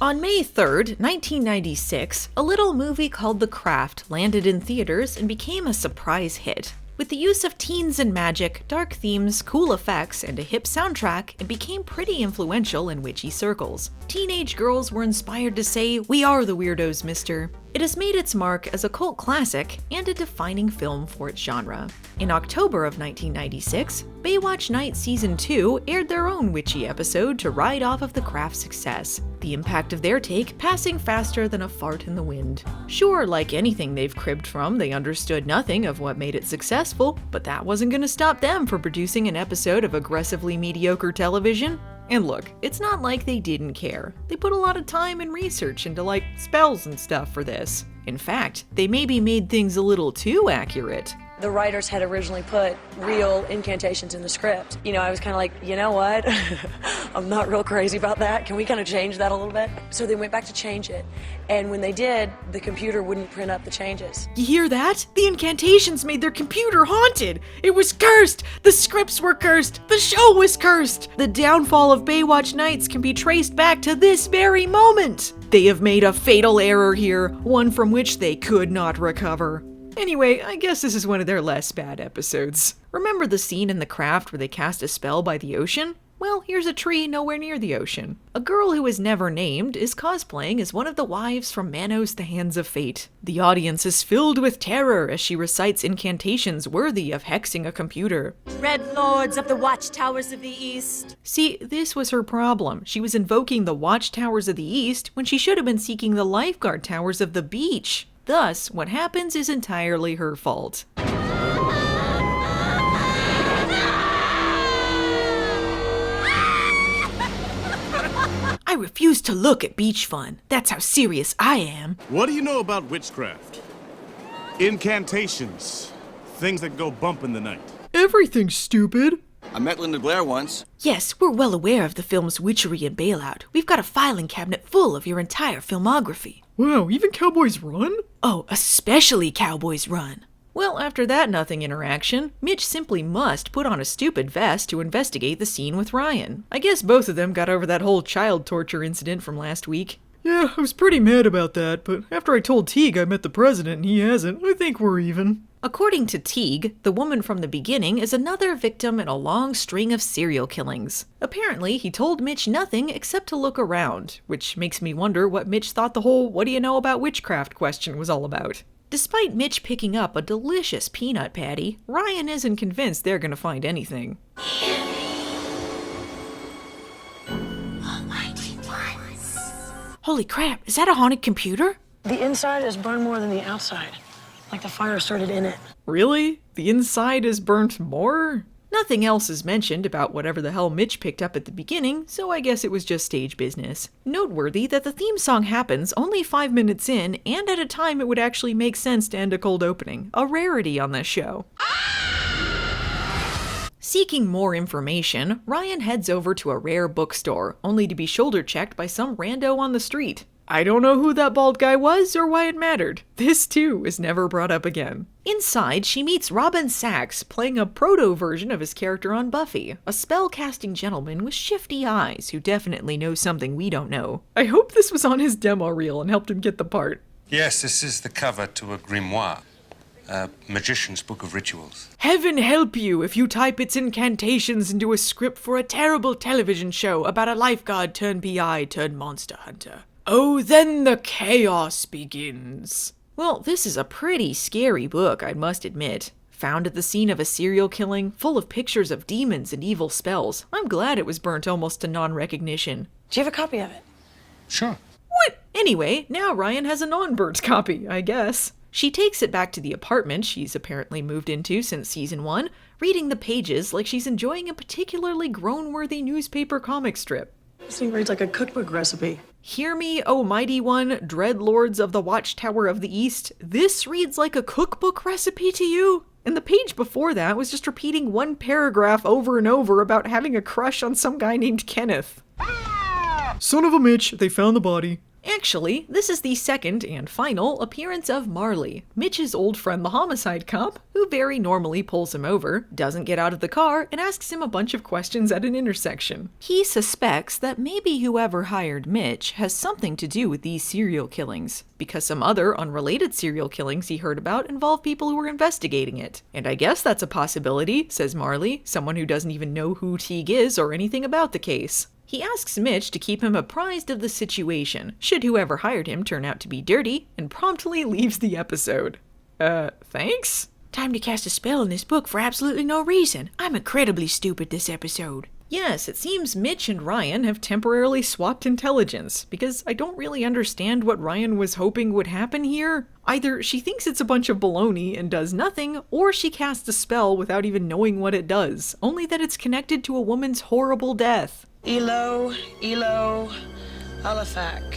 On May 3rd, 1996, a little movie called The Craft landed in theaters and became a surprise hit. With the use of teens and magic, dark themes, cool effects, and a hip soundtrack, it became pretty influential in witchy circles. Teenage girls were inspired to say, "We are the weirdos, mister." It has made its mark as a cult classic and a defining film for its genre. In October of 1996, Baywatch Night Season 2 aired their own witchy episode to ride off of The Craft's success, the impact of their take passing faster than a fart in the wind. Sure, like anything they've cribbed from, they understood nothing of what made it successful, but that wasn't gonna stop them from producing an episode of aggressively mediocre television. And look, it's not like they didn't care. They put a lot of time and research into spells and stuff for this. In fact, they maybe made things a little too accurate. The writers had originally put real incantations in the script. I was kind of like, you know what? I'm not real crazy about that. Can we kind of change that a little bit? So they went back to change it. And when they did, the computer wouldn't print up the changes. You hear that? The incantations made their computer haunted. It was cursed. The scripts were cursed. The show was cursed. The downfall of Baywatch Nights can be traced back to this very moment. They have made a fatal error here, one from which they could not recover. Anyway, I guess this is one of their less bad episodes. Remember the scene in The Craft where they cast a spell by the ocean? Well, here's a tree nowhere near the ocean. A girl who is never named is cosplaying as one of the wives from Manos the Hands of Fate. The audience is filled with terror as she recites incantations worthy of hexing a computer. Red Lords of the Watchtowers of the East. See, this was her problem. She was invoking the Watchtowers of the East when she should have been seeking the lifeguard towers of the beach. Thus, what happens is entirely her fault. I refuse to look at beach fun. That's how serious I am. What do you know about witchcraft? Incantations. Things that go bump in the night. Everything's stupid. I met Linda Blair once. Yes, we're well aware of the film's witchery and bailout. We've got a filing cabinet full of your entire filmography. Wow, even Cowboys Run? Oh, especially Cowboys Run. Well, after that nothing interaction, Mitch simply must put on a stupid vest to investigate the scene with Ryan. I guess both of them got over that whole child torture incident from last week. Yeah, I was pretty mad about that, but after I told Teague I met the president and he hasn't, I think we're even. According to Teague, the woman from the beginning is another victim in a long string of serial killings. Apparently, he told Mitch nothing except to look around, which makes me wonder what Mitch thought the whole "what do you know about witchcraft" question was all about. Despite Mitch picking up a delicious peanut patty, Ryan isn't convinced they're gonna find anything. Holy crap, is that a haunted computer? The inside is burned more than the outside. Like the fire started in it. Really? The inside is burnt more? Nothing else is mentioned about whatever the hell Mitch picked up at the beginning, so I guess it was just stage business. Noteworthy that the theme song happens only 5 minutes in, and at a time it would actually make sense to end a cold opening. A rarity on this show. Seeking more information, Ryan heads over to a rare bookstore, only to be shoulder-checked by some rando on the street. I don't know who that bald guy was or why it mattered. This, too, is never brought up again. Inside, she meets Robin Sachs, playing a proto-version of his character on Buffy, a spell-casting gentleman with shifty eyes who definitely knows something we don't know. I hope this was on his demo reel and helped him get the part. Yes, this is the cover to a grimoire. A magician's book of rituals. Heaven help you if you type its incantations into a script for a terrible television show about a lifeguard turned PI turned monster hunter. Oh, then the chaos begins. Well, this is a pretty scary book, I must admit. Found at the scene of a serial killing, full of pictures of demons and evil spells. I'm glad it was burnt almost to non-recognition. Do you have a copy of it? Sure. What? Anyway, now Ryan has a non-burnt copy, I guess. She takes it back to the apartment she's apparently moved into since season 1, reading the pages like she's enjoying a particularly grown-worthy newspaper comic strip. This thing reads like a cookbook recipe. Hear me, O mighty one, dreadlords of the Watchtower of the East. This reads like a cookbook recipe to you? And the page before that was just repeating one paragraph over and over about having a crush on some guy named Kenneth. Son of a Mitch, they found the body. Actually, this is the second and final appearance of Marley, Mitch's old friend the homicide cop, who very normally pulls him over, doesn't get out of the car, and asks him a bunch of questions at an intersection. He suspects that maybe whoever hired Mitch has something to do with these serial killings, because some other unrelated serial killings he heard about involve people who were investigating it. And I guess that's a possibility, says Marley, someone who doesn't even know who Teague is or anything about the case. He asks Mitch to keep him apprised of the situation, should whoever hired him turn out to be dirty, and promptly leaves the episode. Thanks? Time to cast a spell in this book for absolutely no reason. I'm incredibly stupid this episode. Yes, it seems Mitch and Ryan have temporarily swapped intelligence, because I don't really understand what Ryan was hoping would happen here. Either she thinks it's a bunch of baloney and does nothing, or she casts a spell without even knowing what it does, only that it's connected to a woman's horrible death. Elo, Alafak.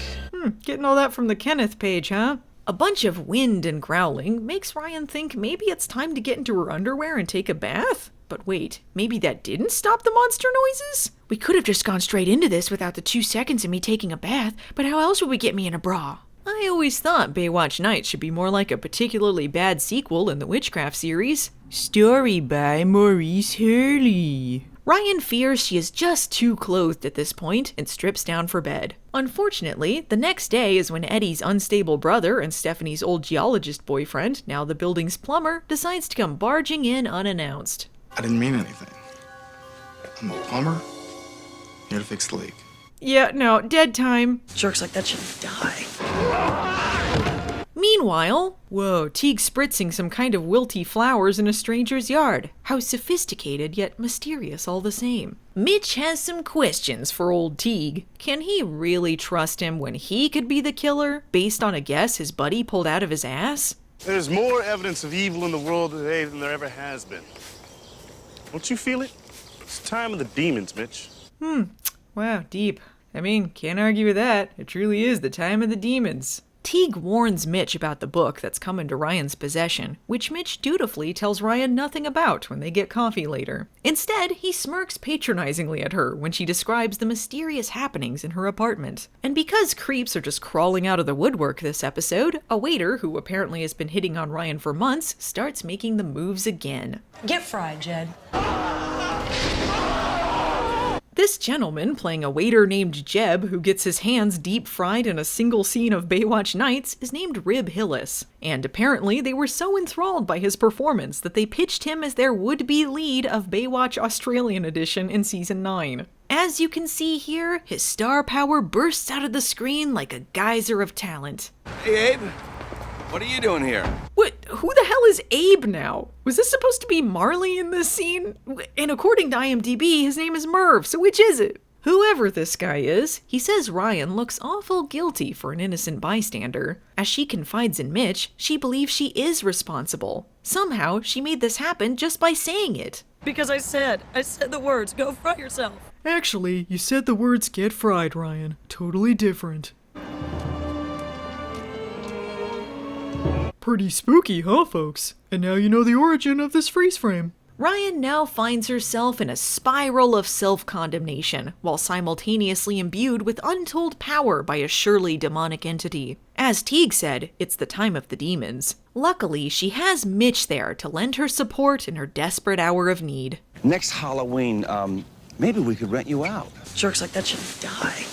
Getting all that from the Kenneth page, huh? A bunch of wind and growling makes Ryan think maybe it's time to get into her underwear and take a bath? But wait, maybe that didn't stop the monster noises? We could have just gone straight into this without the 2 seconds of me taking a bath, but how else would we get me in a bra? I always thought Baywatch Nights should be more like a particularly bad sequel in the Witchcraft series. Story by Maurice Hurley. Ryan fears she is just too clothed at this point and strips down for bed. Unfortunately, the next day is when Eddie's unstable brother and Stephanie's old geologist boyfriend, now the building's plumber, decides to come barging in unannounced. I didn't mean anything. I'm a plumber, here to fix the leak. Yeah, no, dead time. Jerks like that should die. Meanwhile, whoa, Teague spritzing some kind of wilty flowers in a stranger's yard. How sophisticated yet mysterious all the same. Mitch has some questions for old Teague. Can he really trust him when he could be the killer, based on a guess his buddy pulled out of his ass? There's more evidence of evil in the world today than there ever has been. Don't you feel it? It's time of the demons, Mitch. Wow, deep. I mean, can't argue with that. It truly is the time of the demons. Teague warns Mitch about the book that's come into Ryan's possession, which Mitch dutifully tells Ryan nothing about when they get coffee later. Instead, he smirks patronizingly at her when she describes the mysterious happenings in her apartment. And because creeps are just crawling out of the woodwork this episode, a waiter, who apparently has been hitting on Ryan for months, starts making the moves again. Get fried, Jed. This gentleman, playing a waiter named Jeb, who gets his hands deep fried in a single scene of Baywatch Nights, is named Rib Hillis. And apparently they were so enthralled by his performance that they pitched him as their would-be lead of Baywatch Australian Edition in Season 9. As you can see here, his star power bursts out of the screen like a geyser of talent. Hey, Abe. What are you doing here? What? Who the hell is Abe now? Was this supposed to be Marley in this scene? And according to IMDb, his name is Merv, so which is it? Whoever this guy is, he says Ryan looks awful guilty for an innocent bystander. As she confides in Mitch, she believes she is responsible. Somehow, she made this happen just by saying it. Because I said the words, go fry yourself. Actually, you said the words get fried, Ryan. Totally different. Pretty spooky, huh, folks? And now you know the origin of this freeze frame. Ryan now finds herself in a spiral of self-condemnation, while simultaneously imbued with untold power by a surely demonic entity. As Teague said, it's the time of the demons. Luckily, she has Mitch there to lend her support in her desperate hour of need. Next Halloween, maybe we could rent you out. Jerks like that should die.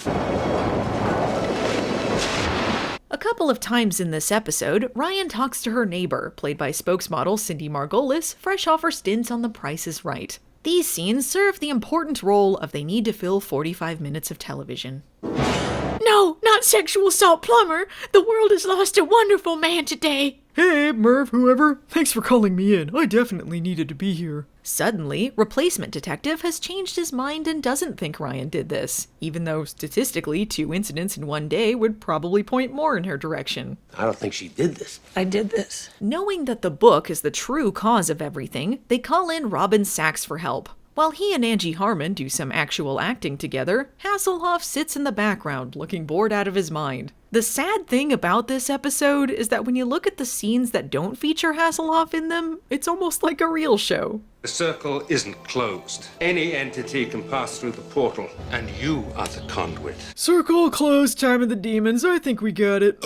A couple of times in this episode, Ryan talks to her neighbor, played by spokesmodel Cindy Margolis, fresh off her stint on The Price is Right. These scenes serve the important role of they need to fill 45 minutes of television. No, not sexual assault plumber. The world has lost a wonderful man today. Hey, Merv, whoever. Thanks for calling me in. I definitely needed to be here. Suddenly, replacement detective has changed his mind and doesn't think Ryan did this, even though statistically 2 incidents in one day would probably point more in her direction. I don't think she did this. I did this. Knowing that the book is the true cause of everything, they call in Robin Sachs for help. While he and Angie Harmon do some actual acting together, Hasselhoff sits in the background looking bored out of his mind. The sad thing about this episode is that when you look at the scenes that don't feature Hasselhoff in them, it's almost like a real show. The circle isn't closed. Any entity can pass through the portal, and you are the conduit. Circle closed, time of the demons. I think we got it.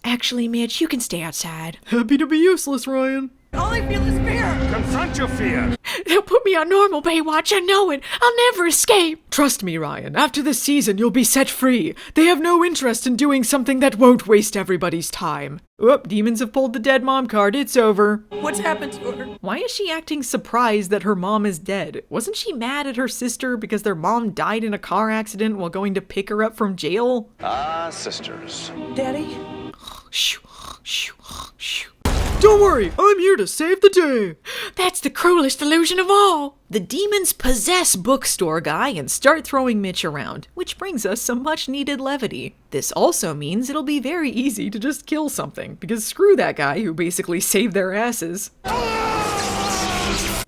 Actually, Mitch, you can stay outside. Happy to be useless, Ryan. All I feel is fear. Confront your fear! They'll put me on normal Baywatch, I know it. I'll never escape. Trust me, Ryan. After this season, you'll be set free. They have no interest in doing something that won't waste everybody's time. Oop, demons have pulled the dead mom card. It's over. What's happened to her? Why is she acting surprised that her mom is dead? Wasn't she mad at her sister because their mom died in a car accident while going to pick her up from jail? Ah, sisters. Daddy? Shoo, shoo, shoo. Don't worry, I'm here to save the day. That's the cruelest illusion of all. The demons possess Bookstore Guy and start throwing Mitch around, which brings us some much needed levity. This also means it'll be very easy to just kill something, because screw that guy who basically saved their asses.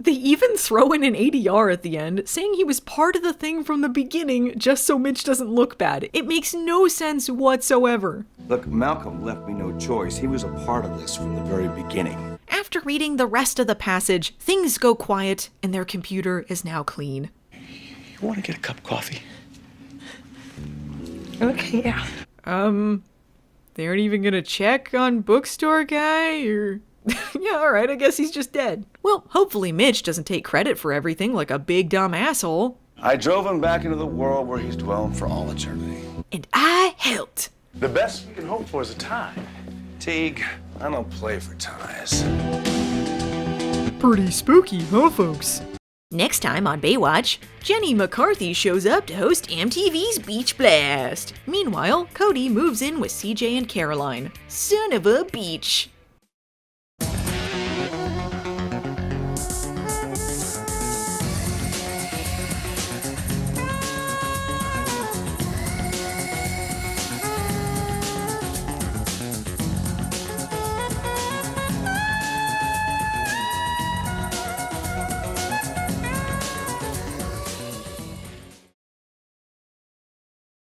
They even throw in an ADR at the end, saying he was part of the thing from the beginning just so Mitch doesn't look bad. It makes no sense whatsoever. Look, Malcolm left me no choice. He was a part of this from the very beginning. After reading the rest of the passage, things go quiet and their computer is now clean. You want to get a cup of coffee? Okay, yeah. They aren't even gonna check on Bookstore Guy, or... Yeah, alright, I guess he's just dead. Well, hopefully Mitch doesn't take credit for everything like a big dumb asshole. I drove him back into the world where he's dwelling for all eternity. And I helped. The best we can hope for is a tie. Teague, I don't play for ties. Pretty spooky, huh, folks? Next time on Baywatch, Jenny McCarthy shows up to host MTV's Beach Blast. Meanwhile, Cody moves in with CJ and Caroline. Son of a beach.